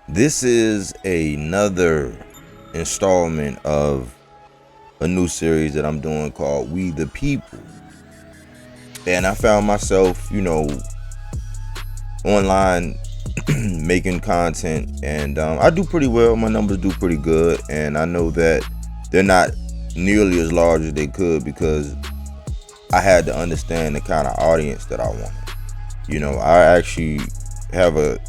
This is another installment of a new series that I'm doing called We the People. And I found myself, online making content, and I do pretty well. My numbers do pretty good, and I know that they're not nearly as large as they could because I had to understand the kind of audience that I wanted. I actually have a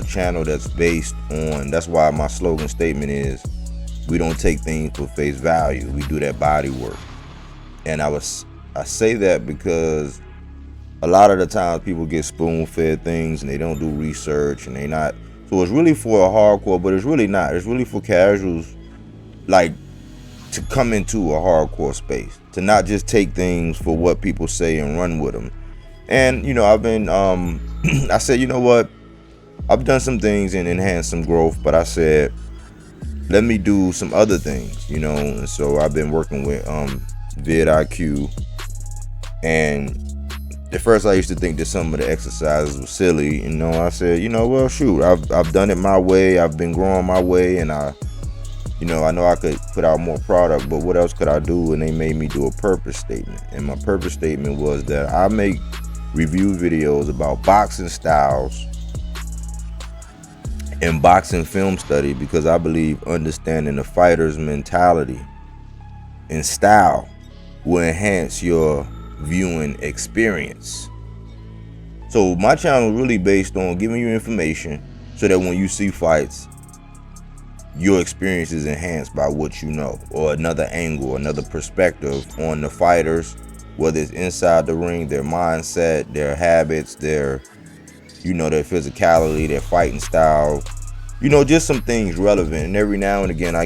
channel that's based on, that's why my slogan statement is, we don't take things for face value, we do that body work. And I say that because a lot of the times people get spoon-fed things and they don't do research, and they not, so it's really for a hardcore, but it's really not. It's really for casuals, like, to come into a hardcore space, to not just take things for what people say and run with them. And I've been I said, you know what, I've done some things and enhanced some growth, but I said, let me do some other things, and so I've been working with vidIQ. And at first I used to think that some of the exercises were silly. I said, well, shoot, I've done it my way, I've been growing my way, and I know I could put out more product, but what else could I do? And they made me do a purpose statement. And my purpose statement was that I make review videos about boxing styles and boxing film study, because I believe understanding the fighter's mentality and style will enhance your viewing experience. So my channel is really based on giving you information so that when you see fights, your experience is enhanced by what you know, or another angle, another perspective on the fighters, whether it's inside the ring, their mindset, their habits, their physicality, their fighting style, just some things relevant. And every now and again I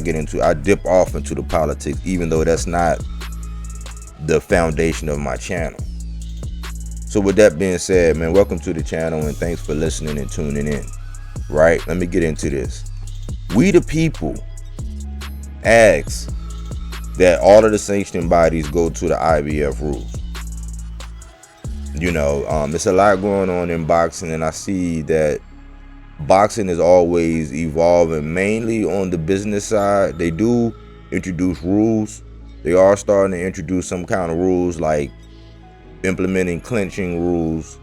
dip off into the politics, even though that's not the foundation of my channel. So with that being said, man, welcome to the channel, and thanks for listening and tuning in. Right, let me get into this. We the People asks that all of the sanctioning bodies go to the IBF rules. It's a lot going on in boxing, and I see that boxing is always evolving, mainly on the business side. They do introduce rules. They are starting to introduce some kind of rules, like implementing clinching rules.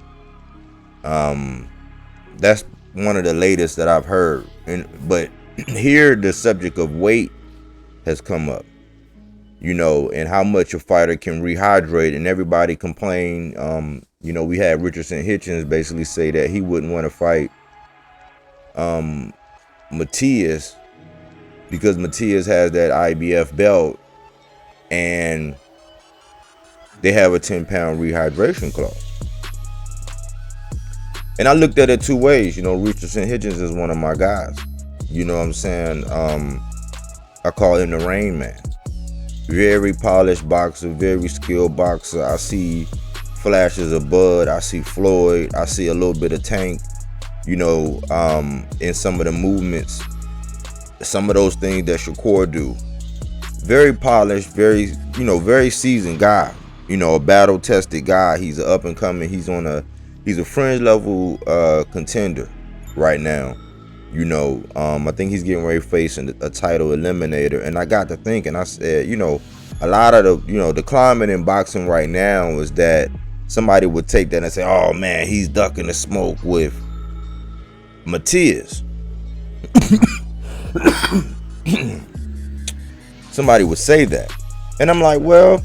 That's one of the latest that I've heard. But here the subject of weight has come up, and how much a fighter can rehydrate. And everybody complained. We had Richardson Hitchens basically say that he wouldn't want to fight Matias because Matias has that IBF belt and they have a 10-pound rehydration clause. And I looked at it two ways. Richardson Hitchens is one of my guys. You know what I'm saying? I call him the Rain Man. Very polished boxer, very skilled boxer. I see flashes of Bud, I see Floyd, I see a little bit of Tank, in some of the movements, some of those things that Shakur do. Very polished, very seasoned guy, a battle tested guy. He's an up and coming, he's a fringe level contender right now. I think he's getting ready to face a title eliminator. And I got to thinking, I said, a lot of the climate in boxing right now is that somebody would take that and say, oh man, he's ducking the smoke with Matias. Somebody would say that. And I'm like, well,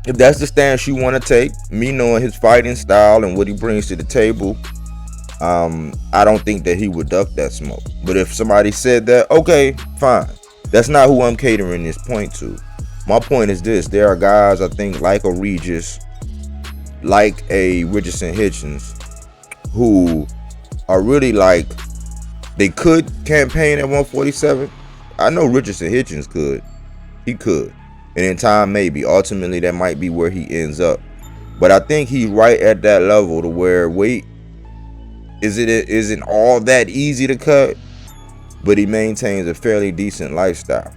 if that's the stance you want to take, me knowing his fighting style and what he brings to the table, I don't think that he would duck that smoke. But if somebody said that, okay, fine. That's not who I'm catering this point to. My point is this: there are guys, I think, like a Regis, like a Richardson Hitchens, who are really like, they could campaign at 147. I know Richardson Hitchens could. He could. And in time, maybe. Ultimately, that might be where he ends up. But I think he's right at that level to where weight isn't all that easy to cut, but he maintains a fairly decent lifestyle.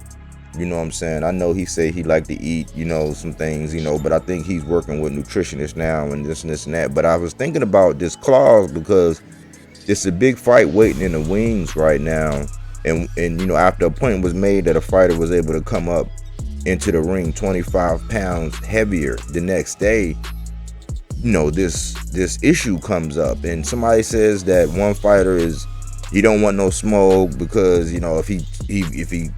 You know what I'm saying? I know he say he like to eat, some things, but I think he's working with nutritionists now and this and that. But I was thinking about this clause because it's a big fight waiting in the wings right now. And after a point was made that a fighter was able to come up into the ring 25 pounds heavier the next day, this issue comes up, and somebody says that one fighter he don't want no smoke because if he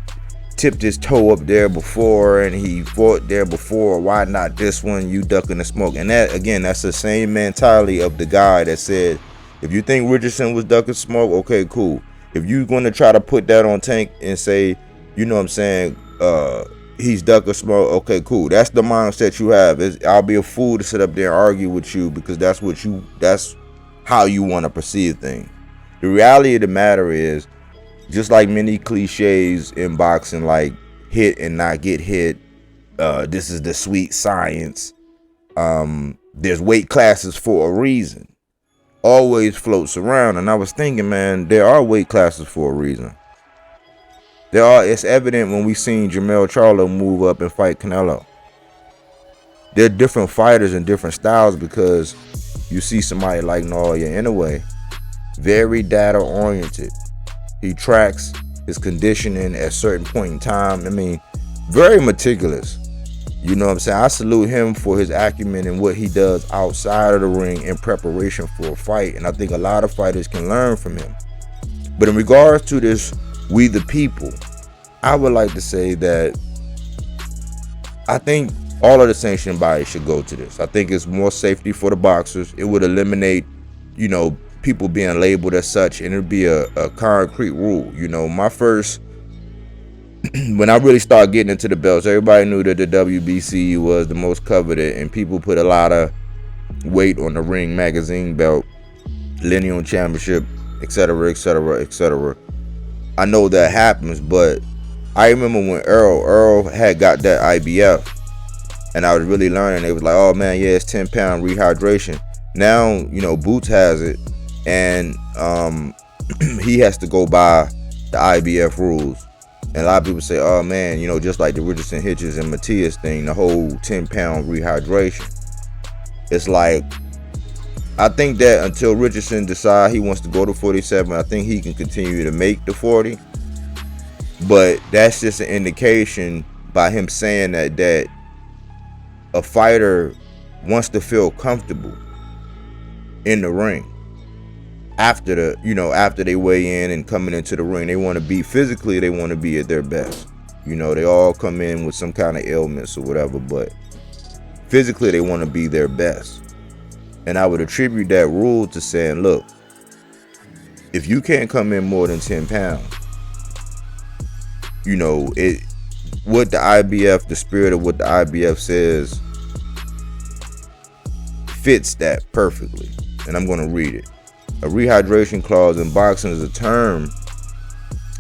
tipped his toe up there before and he fought there before, why not this one? You ducking the smoke. And that, again, that's the same mentality of the guy that said, if you think Richardson was ducking smoke, okay, cool. If you're going to try to put that on Tank and say, he's ducking smoke, okay, cool. That's the mindset you have. I'll be a fool to sit up there and argue with you because that's how you want to perceive things. The reality of the matter is, just like many cliches in boxing, like hit and not get hit, this is the sweet science. There's weight classes for a reason. Always floats around. And I was thinking, man, there are weight classes for a reason. It's evident when we seen Jermell Charlo move up and fight Canelo. They're different fighters and different styles because you see somebody like Naoya Inoue, very data oriented. He tracks his conditioning at a certain point in time. I mean, very meticulous. You know what I'm saying? I salute him for his acumen and what he does outside of the ring in preparation for a fight. And I think a lot of fighters can learn from him. But in regards to this, we the people, I would like to say that I think all of the sanctioning bodies should go to this. I think it's more safety for the boxers. It would eliminate, people being labeled as such, and it'd be a concrete rule. My first, when I really started getting into the belts, everybody knew that the WBC was the most coveted, and people put a lot of weight on the Ring Magazine belt, Lineal Championship, etc., etc., etc. I know that happens, but I remember when Earl had got that IBF, and I was really learning. They was like, oh man, yeah, it's 10-pound rehydration. Now, Boots has it, and he has to go by the IBF rules. And a lot of people say, oh man, just like the Richardson, Hitchens, and Matias thing, the whole 10-pound rehydration. It's like, I think that until Richardson decides he wants to go to 47, I think he can continue to make the 40. But that's just an indication by him saying that a fighter wants to feel comfortable in the ring. After they weigh in and coming into the ring, they want to be physically, they want to be at their best. They all come in with some kind of ailments or whatever, but physically they want to be their best. And I would attribute that rule to saying, look, if you can't come in more than 10 pounds, what the IBF, the spirit of what the IBF says fits that perfectly. And I'm going to read it. A rehydration clause in boxing is a term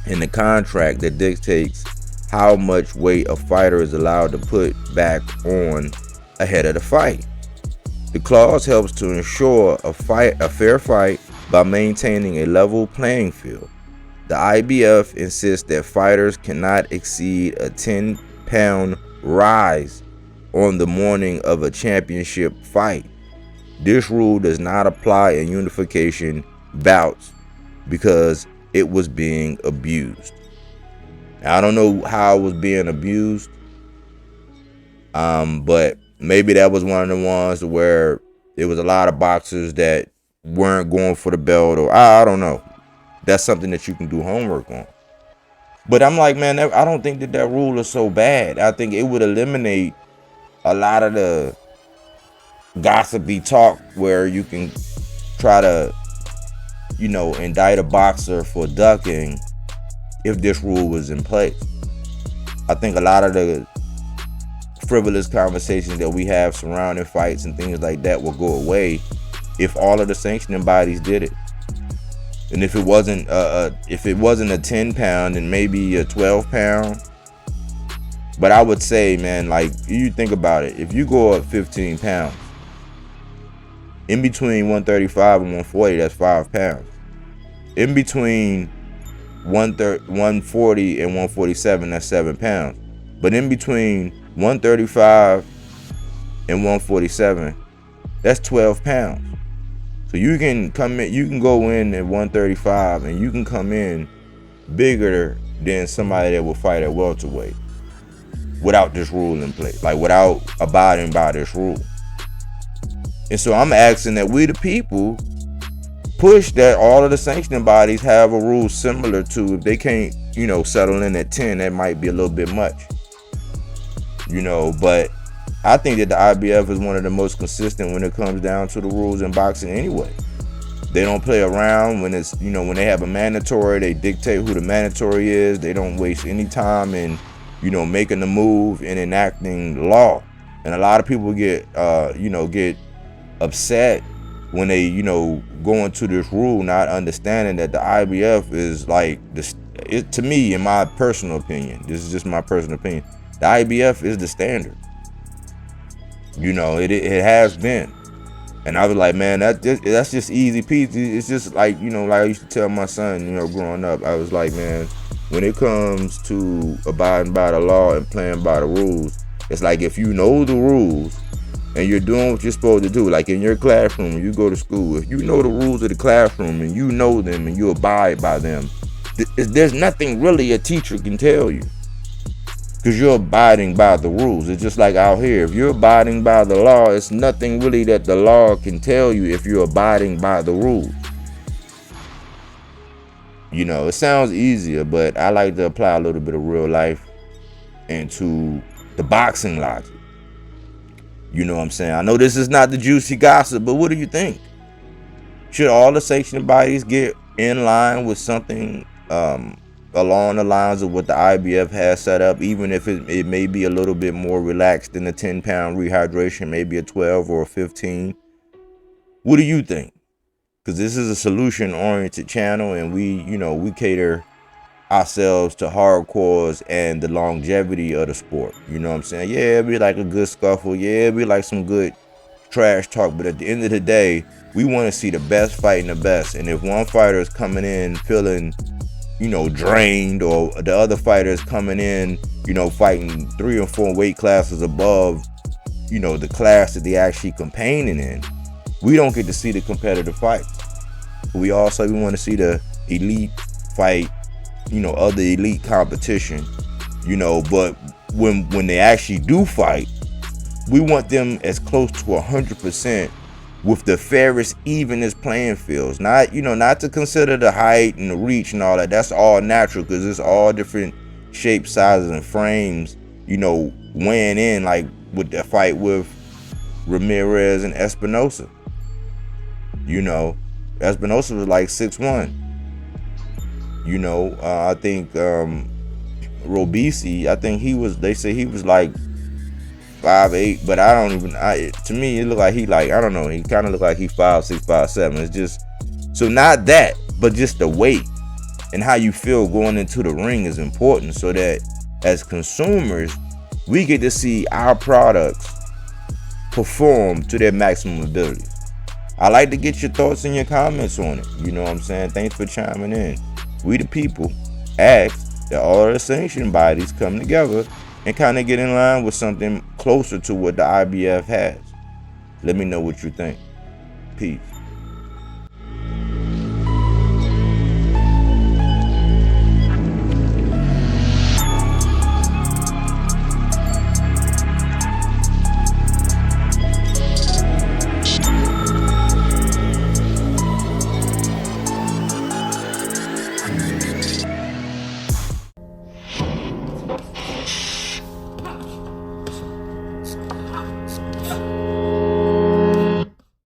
in the contract that dictates how much weight a fighter is allowed to put back on ahead of the fight. The clause helps to ensure a fair fight by maintaining a level playing field. The IBF insists that fighters cannot exceed a 10-pound rise on the morning of a championship fight. This rule does not apply in unification bouts because it was being abused. I don't know how it was being abused, but maybe that was one of the ones where there was a lot of boxers that weren't going for the belt, or I don't know. That's something that you can do homework on. But I'm like, man, I don't think that rule is so bad. I think it would eliminate a lot of the gossipy talk where you can try to, indict a boxer for ducking if this rule was in place. I think a lot of the frivolous conversations that we have surrounding fights and things like that will go away if all of the sanctioning bodies did it. And if it wasn't a 10-pound, then maybe a 12-pound. But I would say, man, like, you think about it, if you go up 15 pounds, in between 135 and 140, that's 5 pounds. In between 140 and 147, that's 7 pounds. But in between 135 and 147, that's 12 pounds. So you can come in, you can go in at 135 and you can come in bigger than somebody that will fight at welterweight without this rule in place, like without abiding by this rule. And so I'm asking that we the people push that all of the sanctioning bodies have a rule similar to, if they can't, settle in at 10, that might be a little bit much. But I think that the IBF is one of the most consistent when it comes down to the rules in boxing anyway. They don't play around when it's, when they have a mandatory, they dictate who the mandatory is. They don't waste any time in, making the move and enacting law. And a lot of people get upset when they, go into this rule, not understanding that the IBF is like, to me, in my personal opinion, this is just my personal opinion, the IBF is the standard. It has been. And I was like, man, that's just easy peasy. It's just like, like I used to tell my son, growing up, I was like, man, when it comes to abiding by the law and playing by the rules, it's like if you know the rules and you're doing what you're supposed to do, like in your classroom, when you go to school, if you know the rules of the classroom and you know them and you abide by them, there's nothing really a teacher can tell you. Because you're abiding by the rules. It's just like out here. If you're abiding by the law, it's nothing really that the law can tell you if you're abiding by the rules. It sounds easier, but I like to apply a little bit of real life into the boxing logic. You know what I'm saying? I know this is not the juicy gossip, but what do you think? Should all the sanctioning bodies get in line with something along the lines of what the IBF has set up, even if it may be a little bit more relaxed than a 10-pound rehydration, maybe a 12 or a 15? What do you think? Because this is a solution-oriented channel, and we cater ourselves to hardcores and the longevity of the sport. You know what I'm saying? Yeah, it'd be like a good scuffle. Yeah, it'd be like some good trash talk. But at the end of the day, we want to see the best fighting the best. And if one fighter is coming in feeling drained, or the other fighters coming in, fighting 3 or 4 weight classes above, the class that they actually campaigning in, we don't get to see the competitive fights. We want to see the elite fight, other elite competition, but when they actually do fight, we want them as close to 100% with the fairest, evenest playing fields. Not to consider the height and the reach and all that. That's all natural, because it's all different shapes, sizes, and frames, weighing in, like with the fight with Ramirez and Espinosa. Espinosa was like 6'1". I think Robisi, they say he was like 5'8", but to me it looked like he kind of looked like he 5'6", 5'7". It's just, so not that, but just the weight and how you feel going into the ring is important, so that as consumers, we get to see our products perform to their maximum ability. I like to get your thoughts and your comments on it. You know what I'm saying? Thanks for chiming in. We the people ask that all the sanctioning bodies come together and kind of get in line with something closer to what the IBF has. Let me know what you think. Peace.